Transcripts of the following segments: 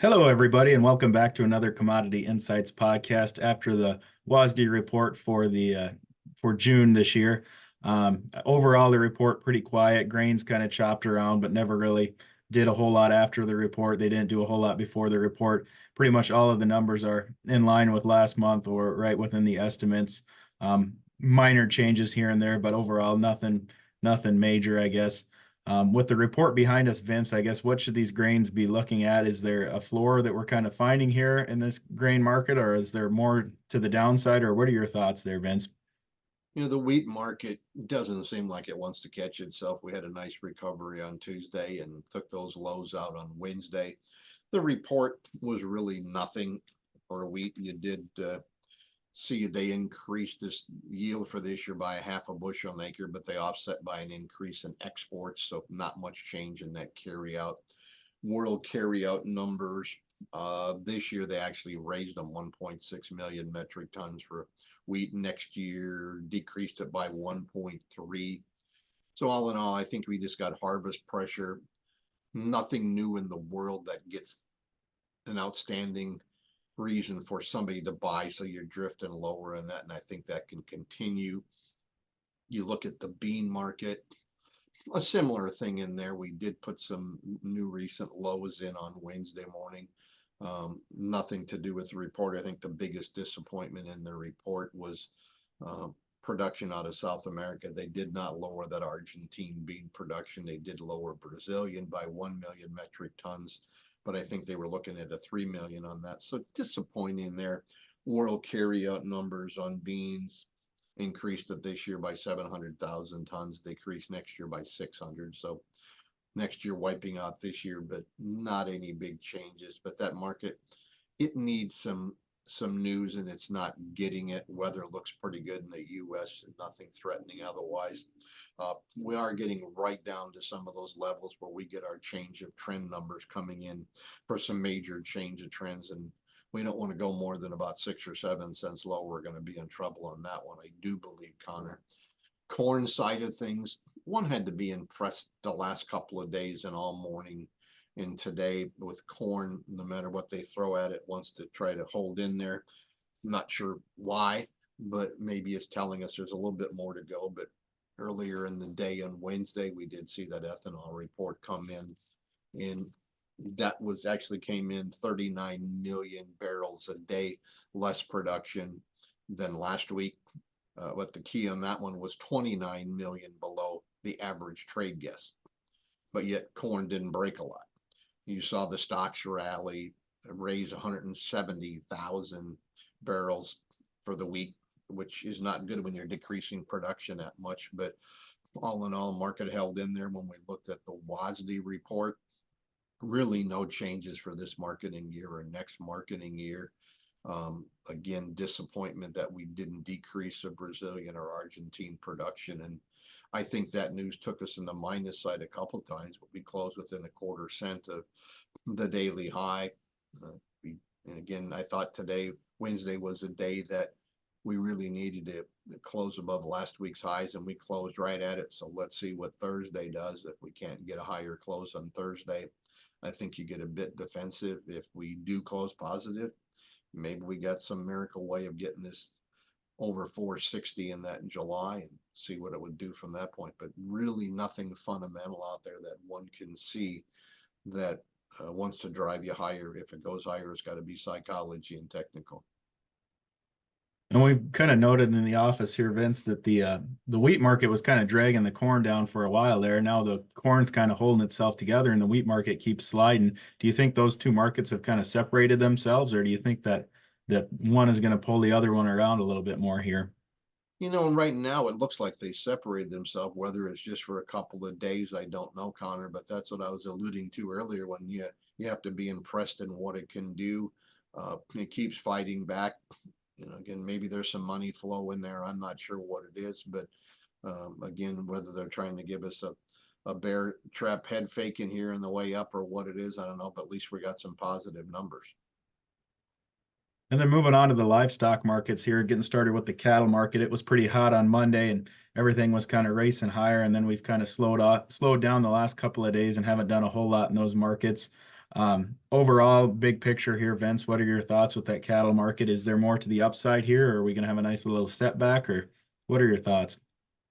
Hello, everybody, and welcome back to another Commodity Insights podcast after the WASDE report for June this year. Overall, the report pretty quiet. Grains kind of chopped around, but never really did a whole lot after the report. They didn't do a whole lot before the report. Pretty much all of the numbers are in line with last month or right within the estimates. Minor changes here and there, but overall, nothing major, I guess. With the report behind us, Vince, I guess what should these grains be looking at? Is there a floor that we're kind of finding here in this grain market, or is there more to the downside, or what are your thoughts there, Vince? The wheat market doesn't seem like it wants to catch itself. We had a nice recovery on Tuesday and took those lows out on Wednesday. The report was really nothing for wheat. You did see they increased this yield for this year by a half a bushel an acre, but they offset by an increase in exports. So not much change in that carryout. World carryout numbers this year, they actually raised them 1.6 million metric tons for wheat. Next year, decreased it by 1.3. So all in all, I think we just got harvest pressure. Nothing new in the world that gets an outstanding reason for somebody to buy. So you're drifting lower in that, and I think that can continue. You look at the bean market, a similar thing in there. We did put some new recent lows in on Wednesday morning. Nothing to do with the report. I think the biggest disappointment in the report was production out of South America. They did not lower that Argentine bean production. They did lower Brazilian by 1 million metric tons, but I think they were looking at a 3 million on that. So disappointing there. World carryout numbers on beans increased it this year by 700,000 tons, decreased next year by 600. So next year wiping out this year, but not any big changes. But that market, it needs some news, and it's not getting it. Weather looks pretty good in the U.S. and nothing threatening otherwise. We are getting right down to some of those levels where we get our change of trend numbers coming in for some major change of trends, and we don't want to go more than about 6 or 7 cents low. We're going to be in trouble on that one, I do believe, Connor. Corn side of things, one had to be impressed the last couple of days and all morning and today with corn. No matter what they throw at it, wants to try to hold in there. I'm not sure why, but maybe it's telling us there's a little bit more to go. But earlier in the day on Wednesday, we did see that ethanol report come in, and that was actually came in 39 million barrels a day less production than last week. But the key on that one was 29 million below the average trade guess. But yet corn didn't break a lot. You saw the stocks rally, raise 170,000 barrels for the week, which is not good when you're decreasing production that much. But all in all, market held in there. When we looked at the WASDE report, really no changes for this marketing year or next marketing year. Again, disappointment that we didn't decrease the Brazilian or Argentine production. And I think that news took us in the minus side a couple times, but we closed within a quarter cent of the daily high. And again, I thought today, Wednesday, was a day that we really needed to close above last week's highs, and we closed right at it. So let's see what Thursday does. If we can't get a higher close on Thursday, I think you get a bit defensive. If we do close positive, maybe we got some miracle way of getting this over 460 in that in July and see what it would do from that point. But really nothing fundamental out there that one can see that wants to drive you higher. If it goes higher, it's got to be psychology and technical. And we kind of noted in the office here, Vince, that the wheat market was kind of dragging the corn down for a while there. Now the corn's kind of holding itself together, and the wheat market keeps sliding. Do you think those two markets have kind of separated themselves, or do you think that one is going to pull the other one around a little bit more here? Right now it looks like they separated themselves. Whether it's just for a couple of days, I don't know, Connor. But that's what I was alluding to earlier. When you have to be impressed in what it can do. It keeps fighting back. Again, maybe there's some money flow in there. I'm not sure what it is, but again, whether they're trying to give us a bear trap head fake in here on the way up or what it is, I don't know, but at least we got some positive numbers. And then moving on to the livestock markets here, getting started with the cattle market. It was pretty hot on Monday and everything was kind of racing higher. And then we've kind of slowed down the last couple of days and haven't done a whole lot in those markets. Overall, big picture here, Vince, what are your thoughts with that cattle market? Is there more to the upside here, or are we going to have a nice little setback, or what are your thoughts?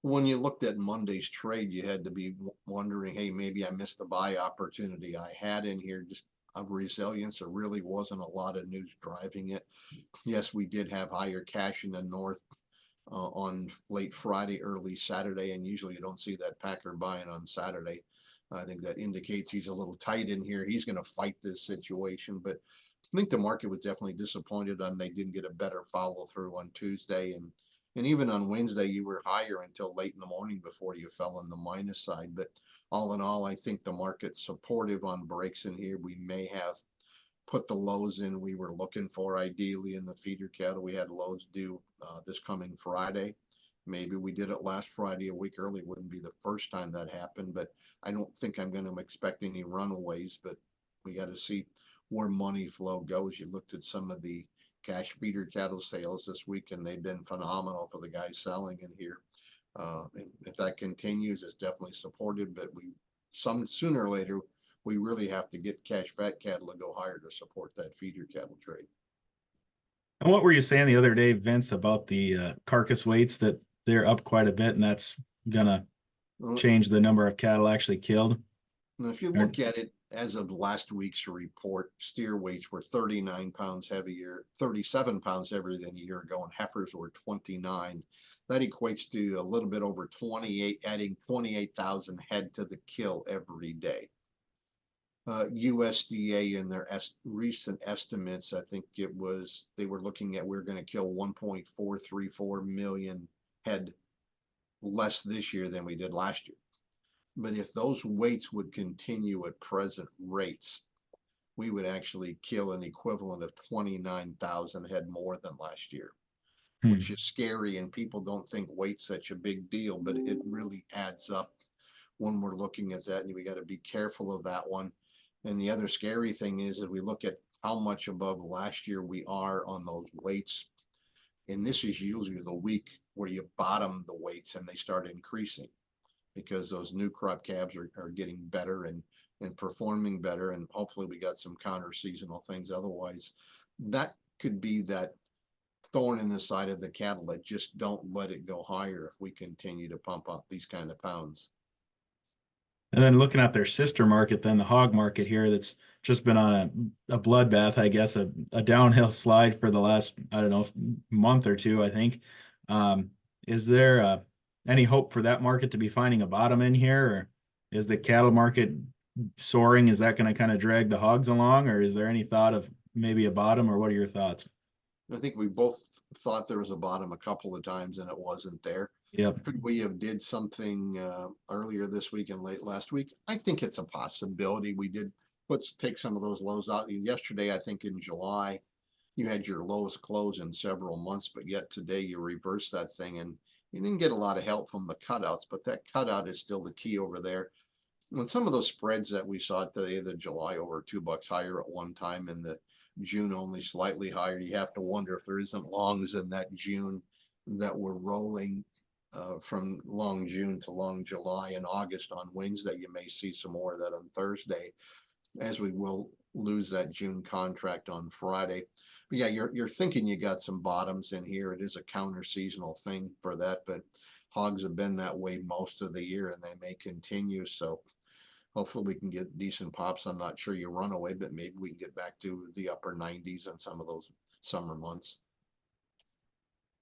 When you looked at Monday's trade, you had to be wondering, hey, maybe I missed the buy opportunity I had in here, just of resilience. There really wasn't a lot of news driving it. Yes, we did have higher cash in the north on late Friday, early Saturday, and usually you don't see that packer buying on Saturday. I think that indicates he's a little tight in here. He's going to fight this situation, but I think the market was definitely disappointed on they didn't get a better follow through on Tuesday, and even on Wednesday you were higher until late in the morning before you fell on the minus side. But all in all, I think the market's supportive on breaks in here. We may have put the lows in we were looking for ideally in the feeder cattle. We had lows due this coming Friday. Maybe we did it last Friday a week early. Wouldn't be the first time that happened, but I don't think I'm going to expect any runaways. But we got to see where money flow goes. You looked at some of the cash feeder cattle sales this week, and they've been phenomenal for the guys selling in here. And if that continues, it's definitely supported. But some sooner or later, we really have to get cash fat cattle to go higher to support that feeder cattle trade. And what were you saying the other day, Vince, about the carcass weights that they're up quite a bit, and that's gonna change the number of cattle actually killed? If you look at it as of last week's report, steer weights were 39 pounds heavier, 37 pounds heavier than a year ago, and heifers were 29. That equates to a little bit over 28, adding 28,000 head to the kill every day. USDA in their recent estimates, I think it was, they were looking at we're going to kill 1.434 million head less this year than we did last year. But if those weights would continue at present rates, we would actually kill an equivalent of 29,000 head more than last year, which is scary. And people don't think weight's such a big deal, but it really adds up when we're looking at that. And we got to be careful of that one. And the other scary thing is that we look at how much above last year we are on those weights. And this is usually the week where you bottom the weights and they start increasing, because those new crop calves are getting better and performing better. And hopefully we got some counter seasonal things. Otherwise, that could be that thorn in the side of the cattle that just don't let it go higher if we continue to pump up these kind of pounds. And then looking at their sister market, then the hog market here, that's just been on a bloodbath, I guess, a downhill slide for the last, I don't know, month or two, I think. Is there any hope for that market to be finding a bottom in here, or is the cattle market soaring? Is that going to kind of drag the hogs along, or is there any thought of maybe a bottom, or what are your thoughts? I think we both thought there was a bottom a couple of times and it wasn't there. Yep. Could we have did something earlier this week and late last week? I think it's a possibility. We did take some of those lows out. Yesterday, I think in July, you had your lowest close in several months, but yet today you reversed that thing and you didn't get a lot of help from the cutouts, but that cutout is still the key over there. When some of those spreads that we saw today, the July over $2 higher at one time and the June only slightly higher, you have to wonder if there isn't longs in that June that were rolling from long June to long July and August. On Wednesday, you may see some more of that on Thursday, as we will lose that June contract on Friday. But yeah, you're thinking you got some bottoms in here. It is a counter seasonal thing for that, but hogs have been that way most of the year and they may continue. So hopefully we can get decent pops. I'm not sure you run away, but maybe we can get back to the upper 90s on some of those summer months.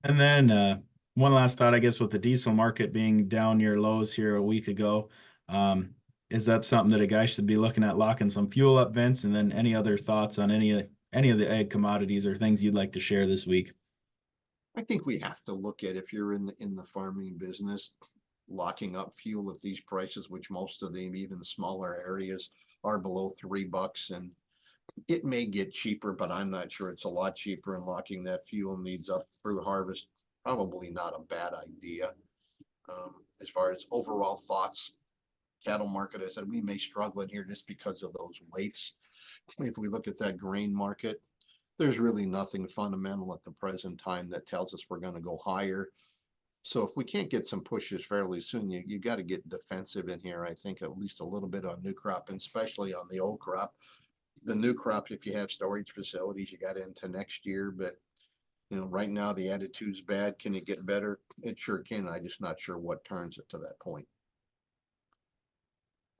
And then one last thought, I guess, with the diesel market being down near lows here a week ago, is that something that a guy should be looking at locking some fuel up, Vince? And then any other thoughts on any of the egg commodities or things you'd like to share this week? I think we have to look at, if you're in the farming business, locking up fuel at these prices, which most of them, even smaller areas, are below $3. And it may get cheaper, but I'm not sure it's a lot cheaper. And locking that fuel needs up through harvest, probably not a bad idea. As far as overall thoughts, cattle market, I said we may struggle in here just because of those weights. If we look at that grain market, there's really nothing fundamental at the present time that tells us we're going to go higher. So if we can't get some pushes fairly soon, you got to get defensive in here. I think at least a little bit on new crop, and especially on the old crop. the new crops, if you have storage facilities, you got into next year, but right now the attitude's bad. Can it get better? It sure can. I'm just not sure what turns it to that point.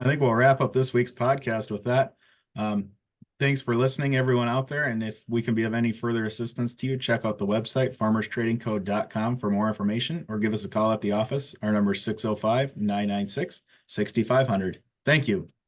I think we'll wrap up this week's podcast with that. Thanks for listening, everyone out there. And if we can be of any further assistance to you, check out the website, farmerstradingco.com, for more information, or give us a call at the office. Our number is 605-996-6500. Thank you.